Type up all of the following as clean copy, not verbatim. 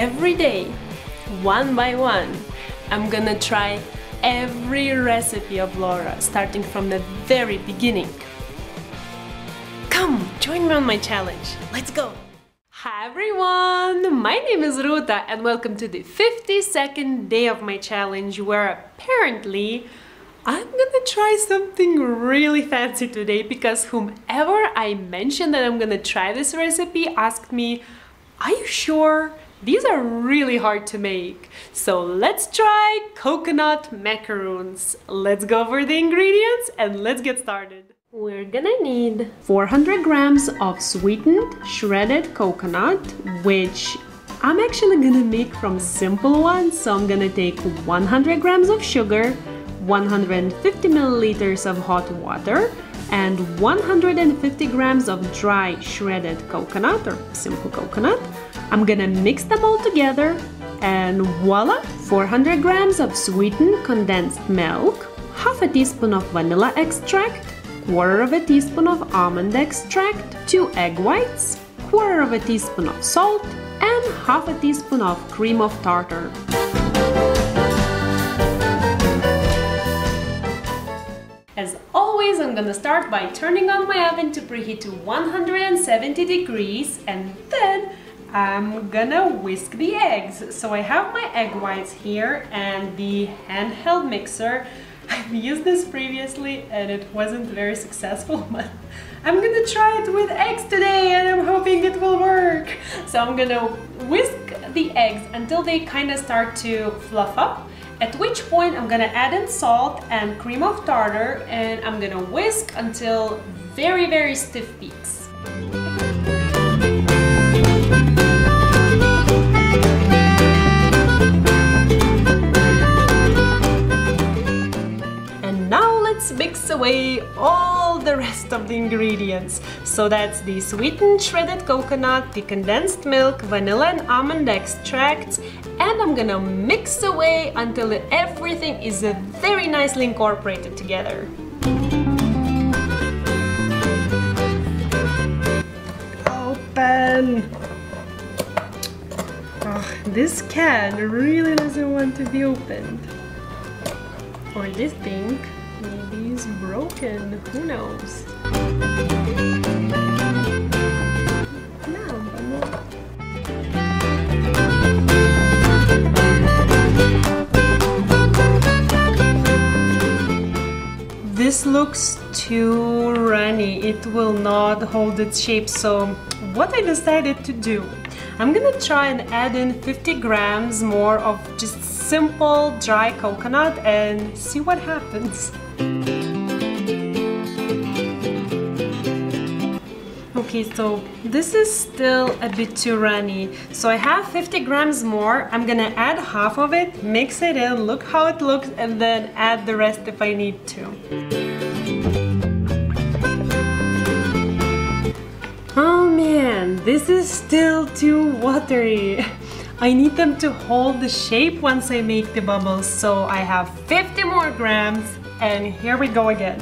every day, one by one, I'm gonna try every recipe of Laura, starting from the very beginning. Come, join me on my challenge. Let's go! Hi everyone! My name is Ruta and welcome to the 52nd day of my challenge, where apparently I'm gonna try something really fancy today, because whomever I mentioned that I'm gonna try this recipe asked me, are you sure? These are really hard to make. So let's try coconut macaroons. Let's go over the ingredients and let's get started. We're gonna need 400 grams of sweetened shredded coconut, which I'm actually gonna make from simple ones. So I'm gonna take 100 grams of sugar, 150 milliliters of hot water, and 150 grams of dry shredded coconut or simple coconut. I'm gonna mix them all together and voila! 400 grams of sweetened condensed milk, half a teaspoon of vanilla extract, quarter of a teaspoon of almond extract, 2 egg whites, quarter of a teaspoon of salt, and half a teaspoon of cream of tartar. As always, I'm gonna start by turning on my oven to preheat to 170 degrees, and then I'm gonna whisk the eggs. So I have my egg whites here and the handheld mixer. I've used this previously and it wasn't very successful, but I'm gonna try it with eggs today and I'm hoping it will work. So I'm gonna whisk the eggs until they kind of start to fluff up, at which point I'm gonna add in salt and cream of tartar, and I'm gonna whisk until very, very stiff peaks. Mix away all the rest of the ingredients. So that's the sweetened shredded coconut, the condensed milk, vanilla and almond extracts, and I'm gonna mix away until everything is very nicely incorporated together. Open! Oh, this can really doesn't want to be opened. Or this thing. Maybe it's broken, who knows? This looks too runny, it will not hold its shape, so what I decided to do, I'm gonna try and add in 50 grams more of just simple dry coconut and see what happens. Okay, so this is still a bit too runny, so I have 50 grams more. I'm gonna add half of it, mix it in, look how it looks, and then add the rest if I need to. Oh man, this is still too watery. I need them to hold the shape once I make the bubbles, so I have 50 more grams, and here we go again.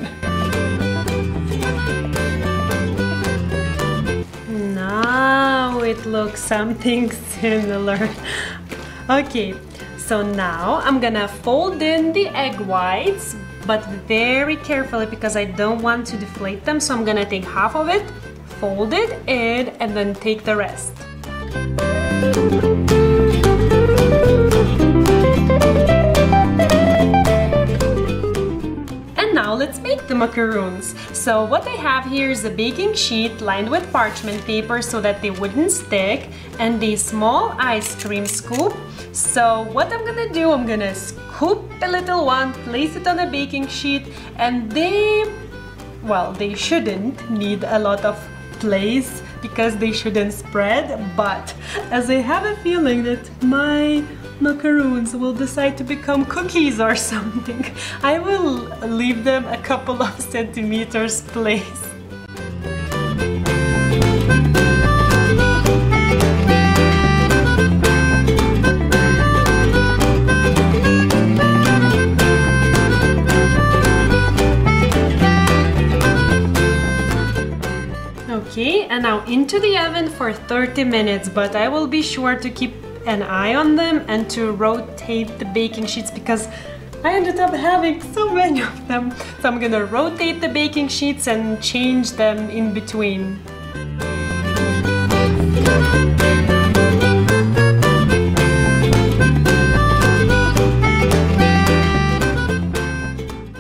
Now it looks something similar. Okay, so now I'm gonna fold in the egg whites, but very carefully because I don't want to deflate them, so I'm gonna take half of it, fold it in, and then take the rest. And now let's make the macaroons. So what I have here is a baking sheet lined with parchment paper so that they wouldn't stick, and the small ice cream scoop. So what I'm gonna do, I'm gonna scoop a little one, place it on a baking sheet, and they shouldn't need a lot of place because they shouldn't spread, but as I have a feeling that my macaroons will decide to become cookies or something, I will leave them a couple of centimeters place. Okay, and now into the oven for 30 minutes, but I will be sure to keep an eye on them and to rotate the baking sheets because I ended up having so many of them. So I'm gonna rotate the baking sheets and change them in between.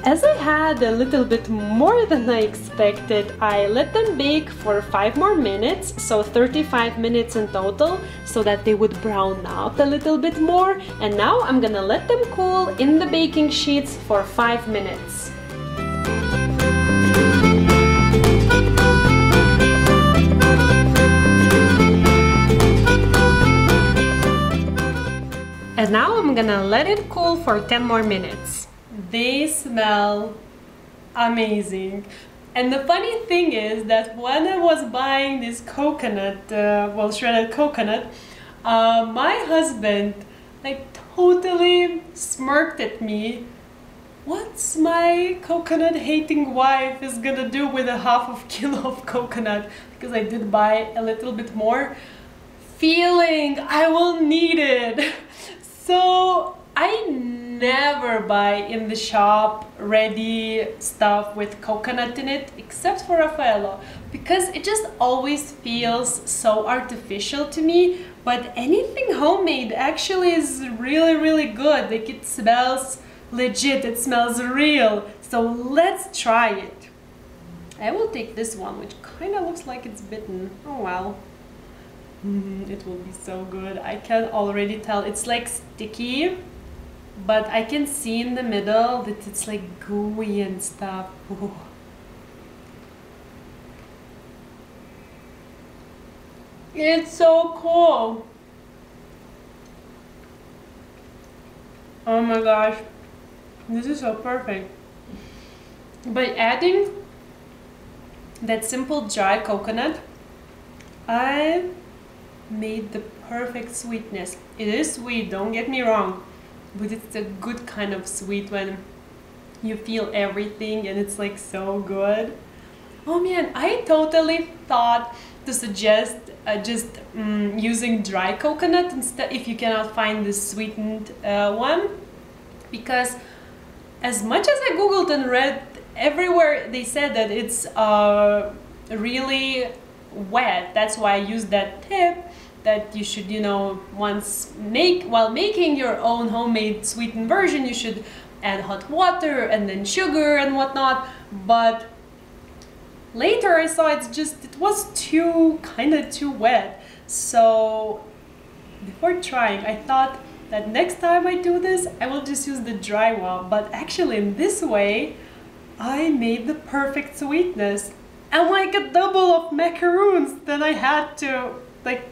As I had a little bit more than I expected, I let them bake for 5 more minutes, so 35 minutes in total, so that they would brown out a little bit more. And now I'm gonna let them cool in the baking sheets for 5 minutes. And now I'm gonna let it cool for 10 more minutes. They smell amazing. And the funny thing is that when I was buying this coconut, well, shredded coconut, my husband like totally smirked at me. What's my coconut hating wife is gonna do with a ½ kilo of coconut? Because I did buy a little bit more, feeling I will need it. So I never buy in the shop ready stuff with coconut in it, except for Raffaello, because it just always feels so artificial to me. But anything homemade actually is really good. Like, it smells legit, it smells real. So let's try it. I will take this one, which kind of looks like it's bitten. Oh well. It will be so good. I can already tell it's like sticky, but I can see in the middle that it's like gooey and stuff. Ooh. It's so cool. Oh my gosh, this is so perfect. By adding that simple dry coconut, I made the perfect sweetness. It is sweet, don't get me wrong, but it's a good kind of sweet when you feel everything and it's like so good. Oh man, I totally thought to suggest just using dry coconut instead if you cannot find the sweetened one, because as much as I googled and read, everywhere they said that it's really wet. That's why I used that tip that you should, you know, while making your own homemade sweetened version, you should add hot water and then sugar and whatnot. But later I saw it was kind of too wet. So before trying, I thought that next time I do this, I will just use the dry one. But actually in this way, I made the perfect sweetness and like a double of macaroons that I had to like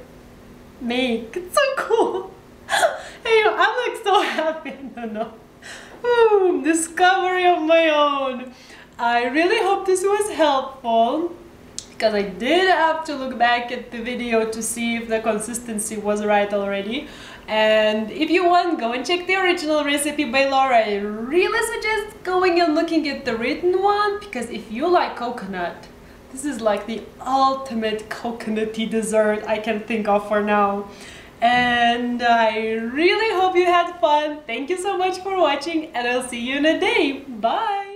make. It's so cool. Hey, I'm like so happy. No. Ooh, discovery of my own. I really hope this was helpful, because I did have to look back at the video to see if the consistency was right already. And if you want, go and check the original recipe by Laura. I really suggest going and looking at the written one, because if you like coconut, this is like the ultimate coconutty dessert I can think of for now. And I really hope you had fun. Thank you so much for watching, and I'll see you in a day. Bye!